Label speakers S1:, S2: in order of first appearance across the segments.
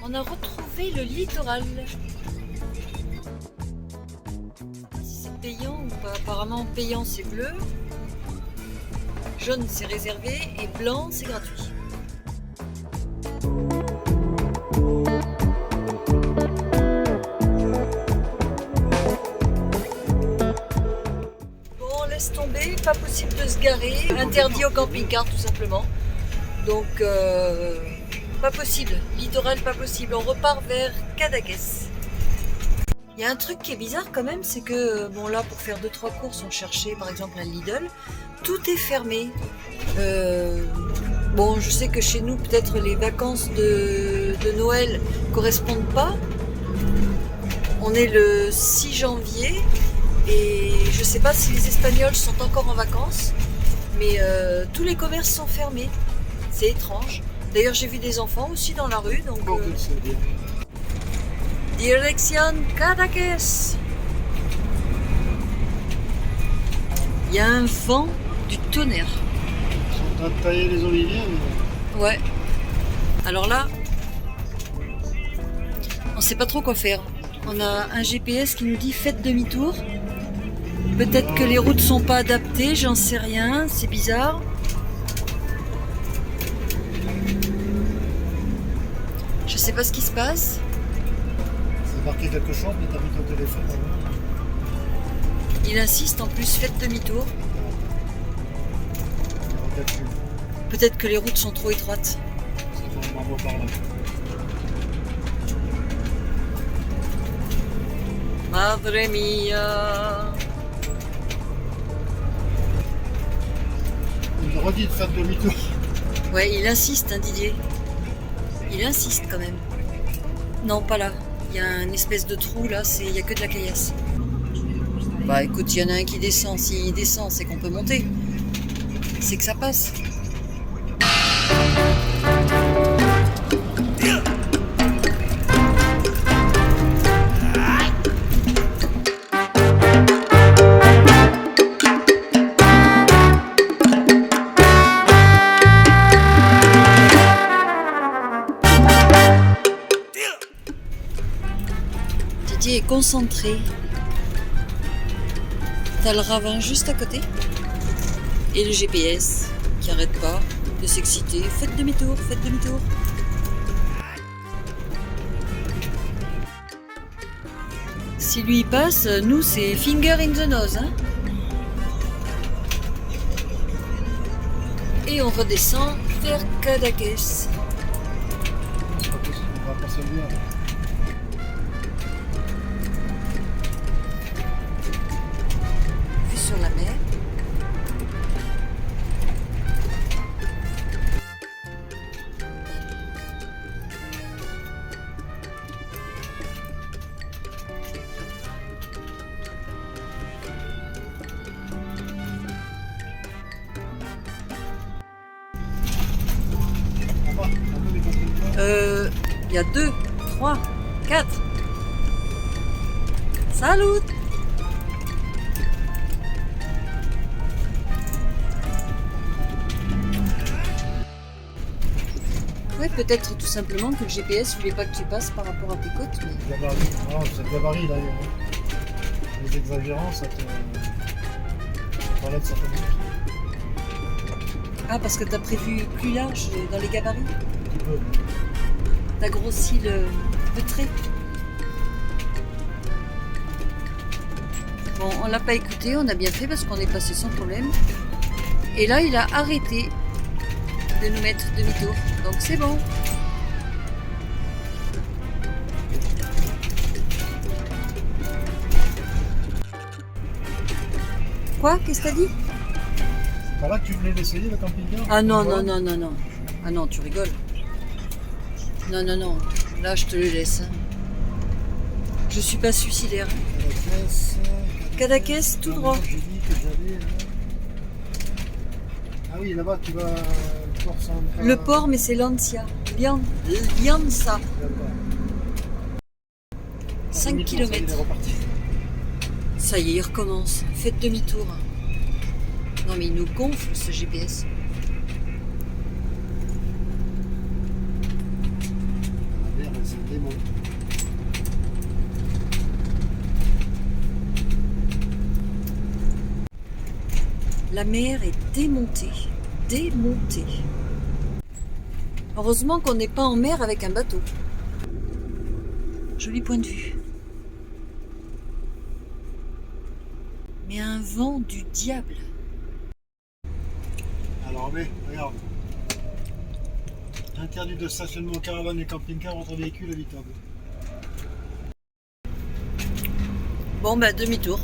S1: On a retrouvé le littoral. Si c'est payant ou pas, apparemment payant c'est bleu, jaune c'est réservé et blanc c'est gratuit. Bon, laisse tomber, pas possible de se garer, interdit au camping-car tout simplement. Donc pas possible, littoral pas possible, on repart vers Cadaqués. Il y a un truc qui est bizarre quand même, c'est que bon là pour faire 2-3 courses on cherchait par exemple un Lidl, tout est fermé. Bon je sais que chez nous peut-être les vacances de Noël correspondent pas. On est le 6 janvier et je sais pas si les Espagnols sont encore en vacances, mais tous les commerces sont fermés. C'est étrange. D'ailleurs, j'ai vu des enfants aussi dans la rue, donc... Direction Cadaqués. Il y a un vent du tonnerre.
S2: Ils sont en train de tailler les oliviers. Mais...
S1: Ouais. Alors là, on sait pas trop quoi faire. On a un GPS qui nous dit faites demi-tour. Peut-être que les routes sont pas adaptées, j'en sais rien, c'est bizarre. Je sais pas ce qui se passe.
S2: C'est marqué quelque chose, mais t'as mis ton téléphone.
S1: Il insiste en plus, faites demi-tour. Peut-être que les routes sont trop étroites.
S2: C'est bon, on va par là.
S1: Madre mia.
S2: Il redit de faire demi-tour.
S1: Ouais, il insiste, hein, Didier. Il insiste quand même. Non, pas là. Il y a un espèce de trou là, il n'y a que de la caillasse. Bah écoute, il y en a un qui descend. S'il descend, c'est qu'on peut monter. C'est que ça passe. Didier est concentré. T'as le ravin juste à côté. Et le GPS qui arrête pas de s'exciter. Faites demi-tour, faites demi-tour. Si lui il passe, nous c'est finger in the nose. Hein. Et on redescend vers Cadaqués.
S2: On va passer le bien.
S1: Vue sur la mer. Il y a 2, 3, 4. Salut! Ouais, peut-être tout simplement que le GPS voulait pas que tu passes par rapport à tes côtes. Mais...
S2: Gabarit. Non, c'est le gabarit là. Les exagérants, ça te. T'enlève certaines choses.
S1: Ah, parce que t'as prévu plus large dans les gabarits?
S2: Un petit peu.
S1: T'as grossi le trait. Bon, on l'a pas écouté, on a bien fait parce qu'on est passé sans problème. Et là, il a arrêté de nous mettre demi-tour. Donc c'est bon. Quoi? Qu'est-ce que t'as dit?
S2: C'est pas là que tu voulais l'essayer le camping-car?
S1: Ah non, non, non, non, non. Ah non, tu rigoles. Non, non, non. Là, je te le laisse. Hein. Je suis pas suicidaire. Cadaqués, tout droit.
S2: J'ai dit que j'allais. Ah oui, là-bas, tu vas. Le port central.
S1: Le port, mais c'est Lancia. Lianza. 5 km. Ça y est, il recommence. Faites demi-tour. Non, mais il nous gonfle ce GPS.
S2: c'est le démon.
S1: La mer est démontée. Démontée. Heureusement qu'on n'est pas en mer avec un bateau. Joli point de vue. Mais un vent du diable.
S2: Alors mais, regarde. Interdit de stationnement caravane et camping-car entre véhicules habitables.
S1: Bon bah demi-tour.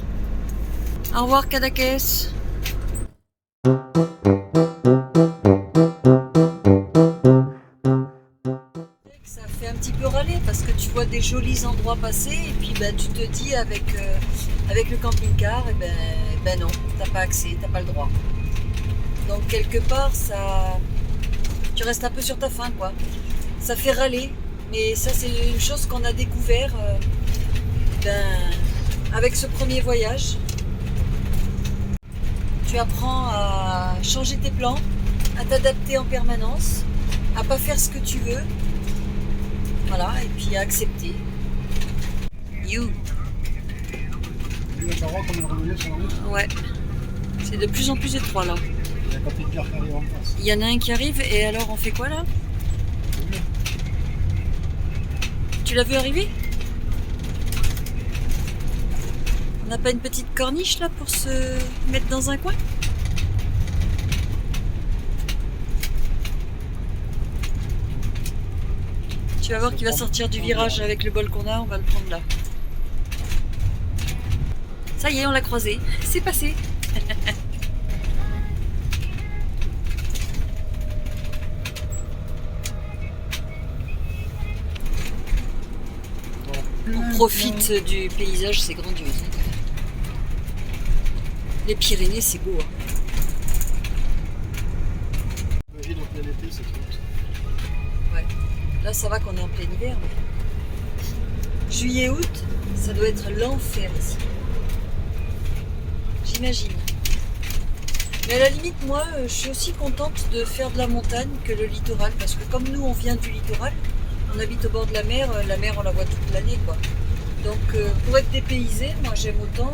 S1: Au revoir Cadaqués. Ça fait un petit peu râler parce que tu vois des jolis endroits passer et puis bah, tu te dis avec le camping-car, et ben non, t'as pas accès, t'as pas le droit. Donc quelque part ça, tu restes un peu sur ta faim quoi. Ça fait râler, mais ça c'est une chose qu'on a découvert avec ce premier voyage. Tu apprends à changer tes plans, à t'adapter en permanence, à pas faire ce que tu veux. Voilà, et puis à accepter. You.
S2: Il y a un endroit comme une randonnée sur la route.
S1: Ouais. C'est de plus en plus étroit là.
S2: Il y a un camping-car qui arrive en face.
S1: Il y en a un qui arrive et alors on fait quoi là? Tu l'as vu arriver? On n'a pas une petite corniche là pour se mettre dans un coin? Tu vas voir qu'il va sortir du virage avec le bol qu'on a, on va le prendre là. Ça y est, on l'a croisé, c'est passé. On profite du paysage, c'est grandiose. Les Pyrénées, c'est beau. Hein.
S2: Imagine en plein été cette route.
S1: Ouais. Là, ça va qu'on est en plein hiver. Mais... Juillet-août, ça doit être l'enfer ici. J'imagine. Mais à la limite, moi, je suis aussi contente de faire de la montagne que le littoral. Parce que comme nous, on vient du littoral, on habite au bord de la mer, on la voit toute l'année, quoi. Donc, pour être dépaysé, moi, j'aime autant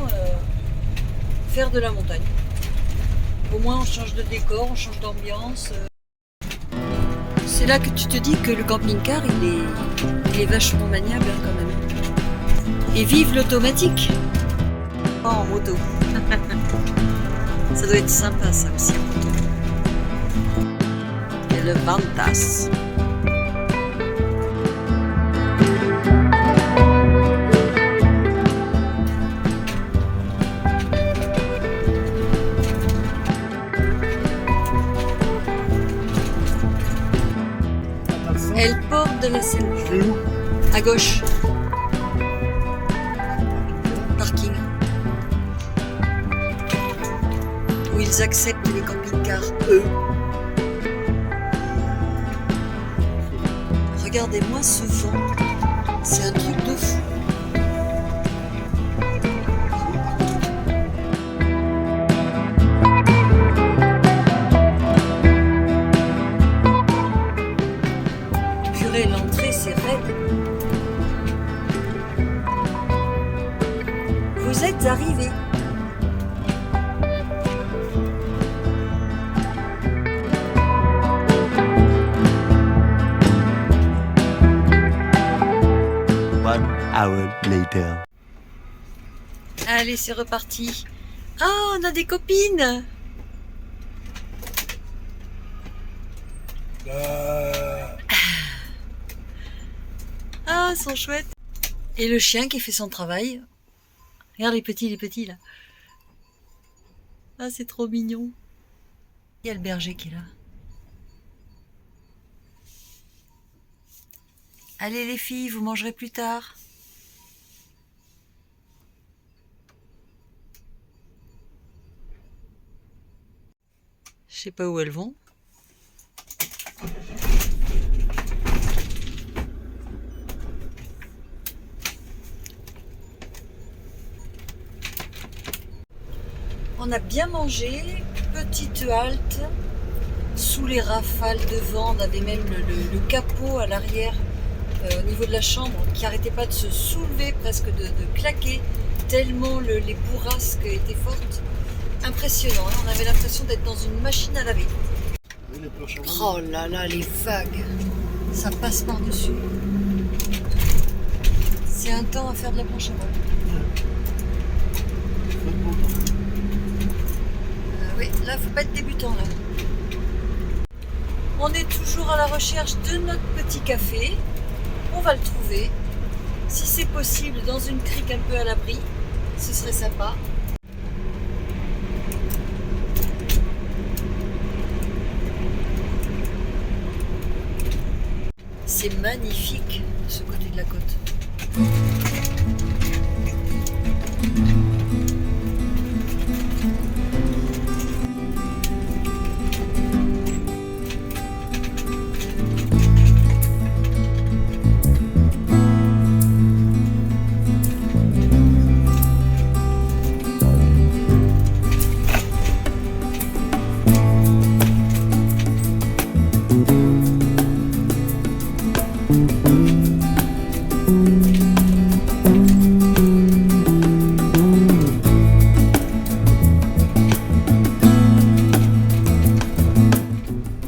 S1: faire de la montagne. Au moins, on change de décor, on change d'ambiance. C'est là que tu te dis que le camping-car, il est vachement maniable hein, quand même. Et vive l'automatique. Pas en moto. Ça doit être sympa ça aussi en moto. Et le Vantas. Elle porte de la Seine.
S2: Je vais où?
S1: À gauche. Parking. Où ils acceptent les camping-cars, eux. Regardez-moi ce vent. C'est un truc de fou. Purée, l'entrée, c'est raide. Vous êtes arrivés.
S3: Hour later.
S1: Allez, c'est reparti. Ah, on a des copines. Ah, elles sont chouettes. Et le chien qui fait son travail. Regarde les petits là. Ah, c'est trop mignon. Il y a le berger qui est là. Allez les filles, vous mangerez plus tard. Je sais pas où elles vont. On a bien mangé, petite halte, sous les rafales de vent, on avait même le capot à l'arrière au niveau de la chambre qui n'arrêtait pas de se soulever, presque de claquer, tellement les bourrasques étaient fortes. Impressionnant, hein, on avait l'impression d'être dans une machine à laver.
S2: Oui, les planches à voile.
S1: Oh là là, les vagues, ça passe par-dessus. C'est un temps à faire de la planche à voile.
S2: Flottement, quand même.
S1: Oui, là, faut pas être débutant là. On est toujours à la recherche de notre petit café. On va le trouver. Si c'est possible, dans une crique un peu à l'abri, ce serait sympa. C'est magnifique de ce côté de la côte.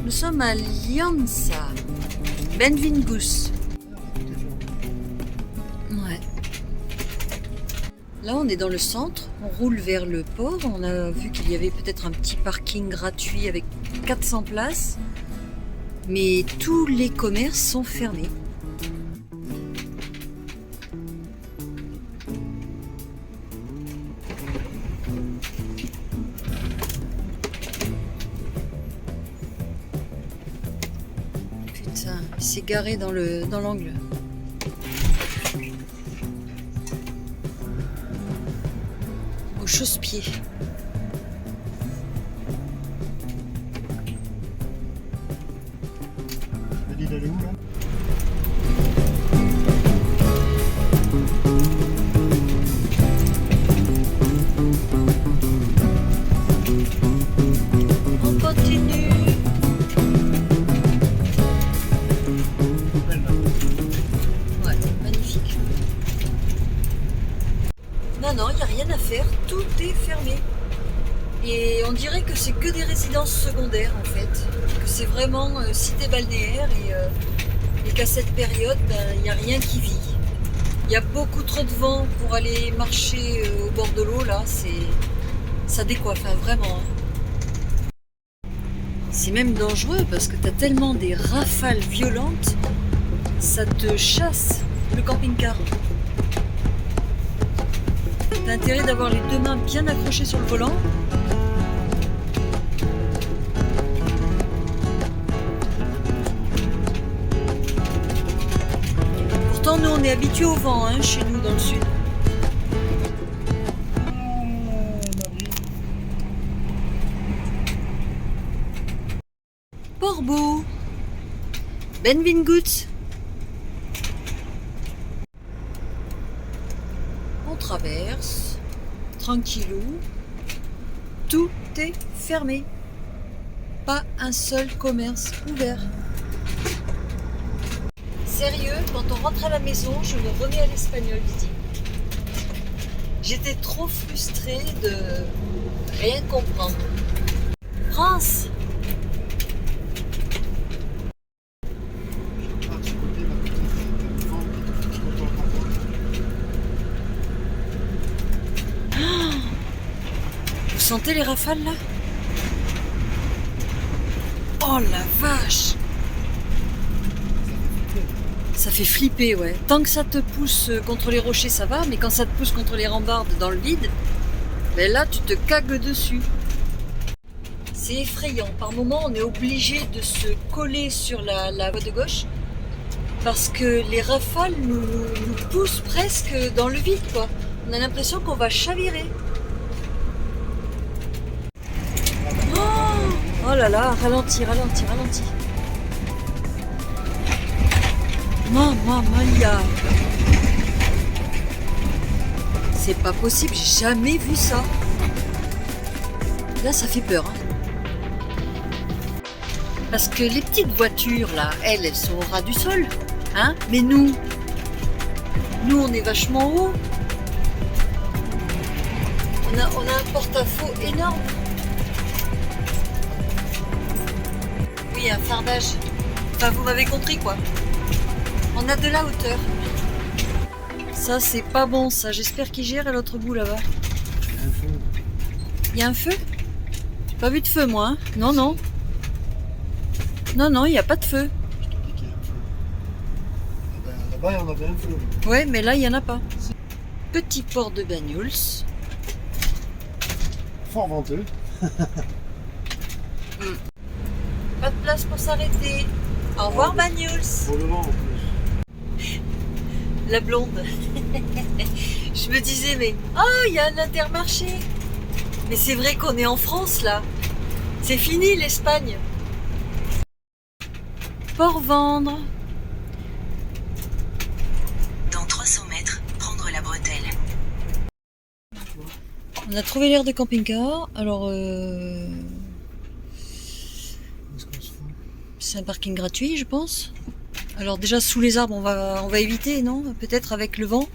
S1: Nous sommes à Lianza, Benvingus. Ouais. Là, on est dans le centre, on roule vers le port. On a vu qu'il y avait peut-être un petit parking gratuit avec 400 places. Mais tous les commerces sont fermés. Putain, il s'est garé dans l'angle. Au chausse-pied.
S2: Elle dit d'aller où là?
S1: On continue.
S2: Belle, là.
S1: Ouais, magnifique. Non, il n'y a rien à faire, tout est fermé. Et on dirait que c'est que des résidences secondaires en fait. Que c'est vraiment cité balnéaire et qu'à cette période, il n'y a rien qui vit. Il y a beaucoup trop de vent pour aller marcher au bord de l'eau là, ça décoiffe, hein, vraiment. Hein. C'est même dangereux parce que tu as tellement des rafales violentes, ça te chasse le camping-car. T'as intérêt d'avoir les deux mains bien accrochées sur le volant. Pourtant, nous, on est habitués au vent, hein, chez nous, dans le sud. Portbou, Benvingut. On traverse, tranquillou. Tout est fermé. Pas un seul commerce ouvert. Sérieux, quand on rentre à la maison, je me remets à l'espagnol, Didi. J'étais trop frustrée de rien comprendre. France!
S2: Ah, de ce côté, là, peut-être, le vent qui te fout dans la porte.
S1: Vous sentez les rafales là? Oh la vache! Ça fait flipper, ouais. Tant que ça te pousse contre les rochers, ça va, mais quand ça te pousse contre les rambardes dans le vide, ben là, tu te cagues dessus. C'est effrayant. Par moments, on est obligé de se coller sur la voie de gauche parce que les rafales nous poussent presque dans le vide, quoi. On a l'impression qu'on va chavirer. Oh là là, ralentis, ralentis, ralentis. Mamma mia! C'est pas possible, j'ai jamais vu ça. Là, ça fait peur. Hein. Parce que les petites voitures, là, elles sont au ras du sol. Hein? Mais nous, on est vachement haut. On a un porte-à-faux énorme. Oui, un fardage. Enfin, vous m'avez compris quoi. On a de la hauteur. Ça, c'est pas bon ça. J'espère qu'il gère à l'autre bout là-bas. Il y a un feu? J'ai pas vu de feu moi. Hein. Non, non. Non, il n'y a pas de feu.
S2: Je te dis qu'il y a un feu. Là-bas, on avait un feu.
S1: Ouais, mais là, il n'y en a pas. Petit port de Banyuls.
S2: Fort venteux.
S1: Pas de place pour s'arrêter. Au revoir, Banyuls.
S2: Pour le vent en plus.
S1: La blonde. Je me disais, mais... Oh, il y a un Intermarché. Mais c'est vrai qu'on est en France, là. C'est fini, l'Espagne. Port-Vendre.
S4: Dans 300 mètres, prendre la bretelle.
S1: On a trouvé l'aire de camping-car. Alors,
S2: Est-ce qu'on se fout?
S1: c'est un parking gratuit, je pense. Alors déjà, sous les arbres, on va éviter, non? Peut-être avec le vent.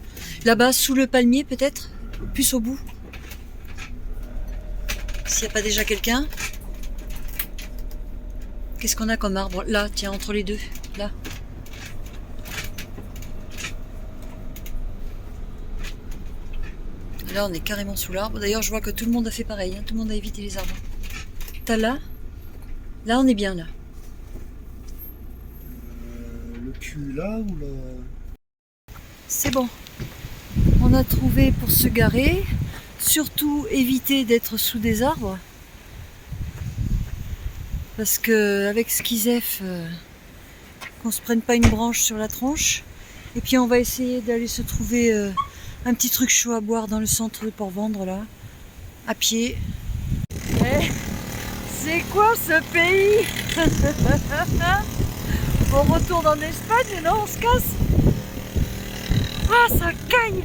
S1: Là-bas, sous le palmier, peut-être. Plus au bout. S'il n'y a pas déjà quelqu'un. Qu'est-ce qu'on a comme arbre? Là, tiens, entre les deux. Là. Là, on est carrément sous l'arbre. D'ailleurs, je vois que tout le monde a fait pareil. Hein. Tout le monde a évité les arbres. T'as là? Là, on est bien, là.
S2: Le cul là ou là?
S1: C'est bon. On a trouvé pour se garer. Surtout éviter d'être sous des arbres. Parce que avec Skizef, qu'on se prenne pas une branche sur la tronche. Et puis on va essayer d'aller se trouver un petit truc chaud à boire dans le centre de Port-Vendre là, à pied. Eh, c'est quoi ce pays? On retourne en Espagne, non? On se casse? Ah, ça caille!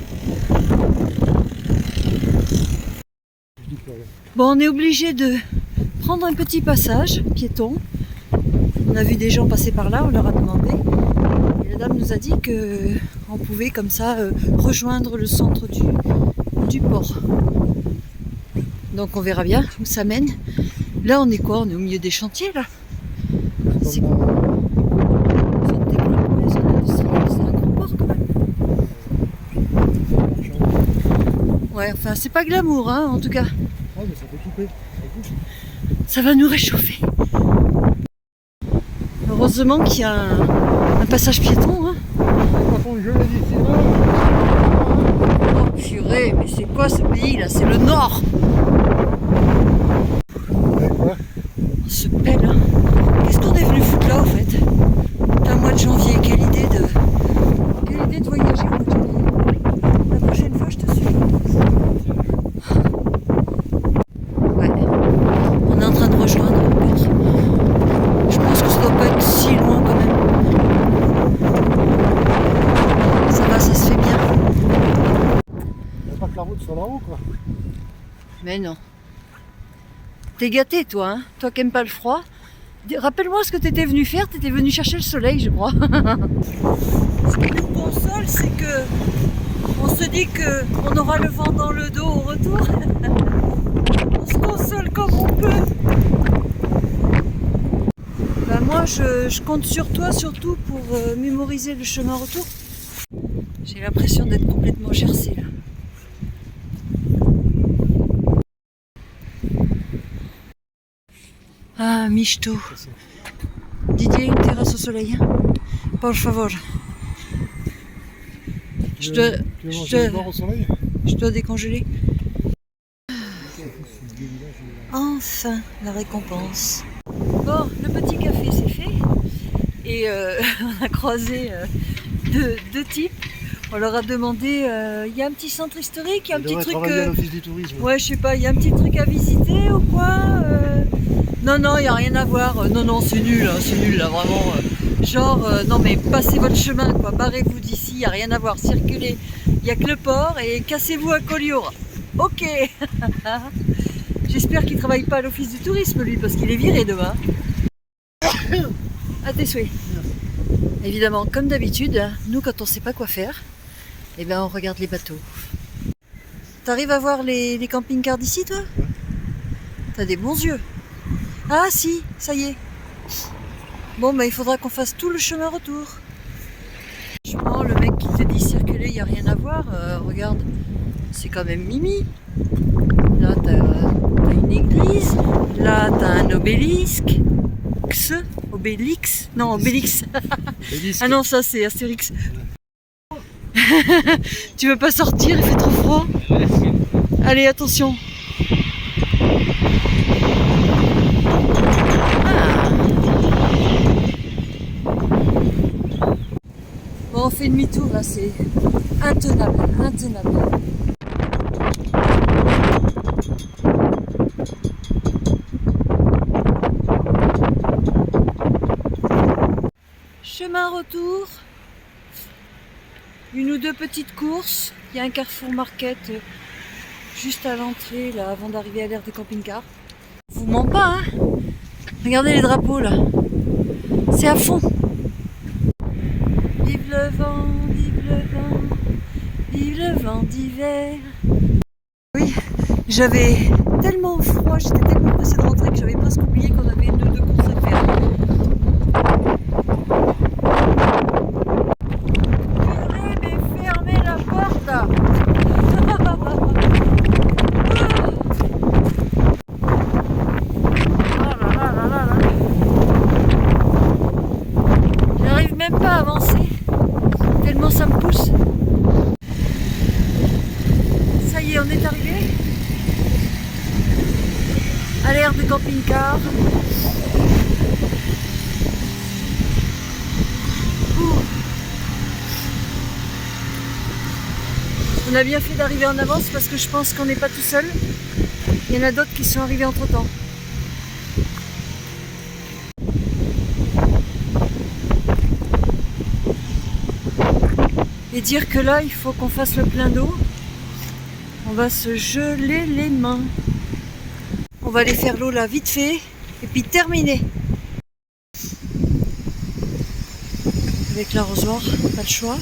S1: Bon, on est obligé de prendre un petit passage piéton. On a vu des gens passer par là, on leur a demandé. Et la dame nous a dit qu'on pouvait comme ça rejoindre le centre du port. Donc on verra bien où ça mène. Là on est quoi? On est au milieu des chantiers là. C'est quoi? Zone de développement, zone industrielle, c'est un gros port quand même. Ouais, enfin c'est pas glamour hein, en tout cas.
S2: Ah mais ça peut couper.
S1: Ça va nous réchauffer. Heureusement qu'il y a un passage piéton. Hein.
S2: Par contre, je l'ai dit, c'est là.
S1: Oh purée, mais c'est quoi ce pays là? C'est le nord.
S2: Ouais, quoi?
S1: On se pèle. Hein. Qu'est-ce qu'on est venu foutre là en fait? C'est un mois de janvier. Quelle idée de voyager au mois de janvier. La prochaine fois, je te suis. Ouais. On est en train de rejoindre le but. Je pense que ça doit pas être si loin quand même. Ça va, ça se fait bien.
S2: Il n'y a pas que la route sur la haut quoi.
S1: Mais non. T'es gâté toi, hein? Toi qui aimes pas le froid. Rappelle-moi ce que t'étais venu faire, t'étais venu chercher le soleil je crois. Ce qui nous console c'est que on se dit qu'on aura le vent dans le dos au retour. On se console comme on peut. Ben moi je compte sur toi surtout pour mémoriser le chemin retour. J'ai l'impression d'être complètement gercée là. Ah, michto. Didier, une terrasse au soleil. Hein? Por favor. Je dois décongeler. Enfin, la récompense. Bon, le petit café c'est fait. Et on a croisé deux types. On leur a demandé, il y a un petit centre historique, il y a un petit truc...
S2: à l'office du tourisme.
S1: Ouais, je sais pas, il y a un petit truc à visiter ou quoi Non, il n'y a rien à voir. Non, c'est nul là, vraiment. Non mais passez votre chemin, quoi. Barrez-vous d'ici, il n'y a rien à voir. Circulez, il n'y a que le port et cassez-vous à Collioure. Ok. J'espère qu'il ne travaille pas à l'office du tourisme, lui, parce qu'il est viré demain. À tes souhaits. Évidemment, comme d'habitude, nous quand on sait pas quoi faire, eh ben on regarde les bateaux. T'arrives à voir les camping-cars d'ici, toi?
S2: Ouais.
S1: T'as des bons yeux. Ah si, ça y est. Bon, bah il faudra qu'on fasse tout le chemin retour. Franchement, le mec qui te dit circuler, il n'y a rien à voir. Regarde, c'est quand même Mimi. Là, t'as une église. Là, t'as un obélisque. Obélix? Non, Obélix. Ah non, ça c'est Astérix. Tu veux pas sortir? Il fait trop froid. Allez, attention. Ah. Bon, on fait demi-tour là, c'est intenable, intenable. Chemin retour, une ou deux petites courses. Il y a un Carrefour Market juste à l'entrée là, avant d'arriver à l'aire des camping-cars. Je vous mens pas, hein? Regardez les drapeaux là, c'est à fond. Vive le vent, vive le vent, vive le vent d'hiver. Oui, j'avais tellement froid, j'étais tellement pressée de rentrer que j'avais presque oublié qu'on avait une ou deux courses à faire. J'arrive même pas à avancer, tellement ça me pousse. Ça y est, on est arrivé à l'aire de camping-car. On a bien fait d'arriver en avance parce que je pense qu'on n'est pas tout seul. Il y en a d'autres qui sont arrivés entre temps. Et dire que là, il faut qu'on fasse le plein d'eau. On va se geler les mains. On va aller faire l'eau là vite fait et puis terminer. Avec l'arrosoir, pas le choix.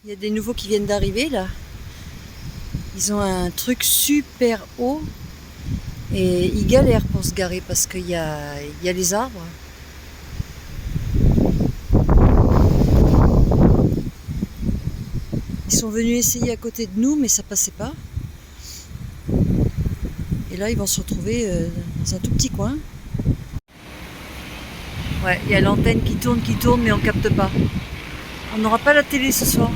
S1: Il y a des nouveaux qui viennent d'arriver là. Ils ont un truc super haut et ils galèrent pour se garer parce qu'il y a les arbres. Ils sont venus essayer à côté de nous mais ça passait pas. Et là ils vont se retrouver dans un tout petit coin. Ouais, il y a l'antenne qui tourne mais on capte pas. On n'aura pas la télé ce soir.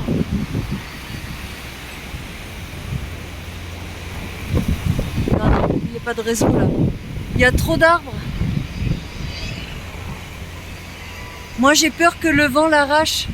S1: Non, il n'y a pas de réseau là. Il y a trop d'arbres. Moi j'ai peur que le vent l'arrache.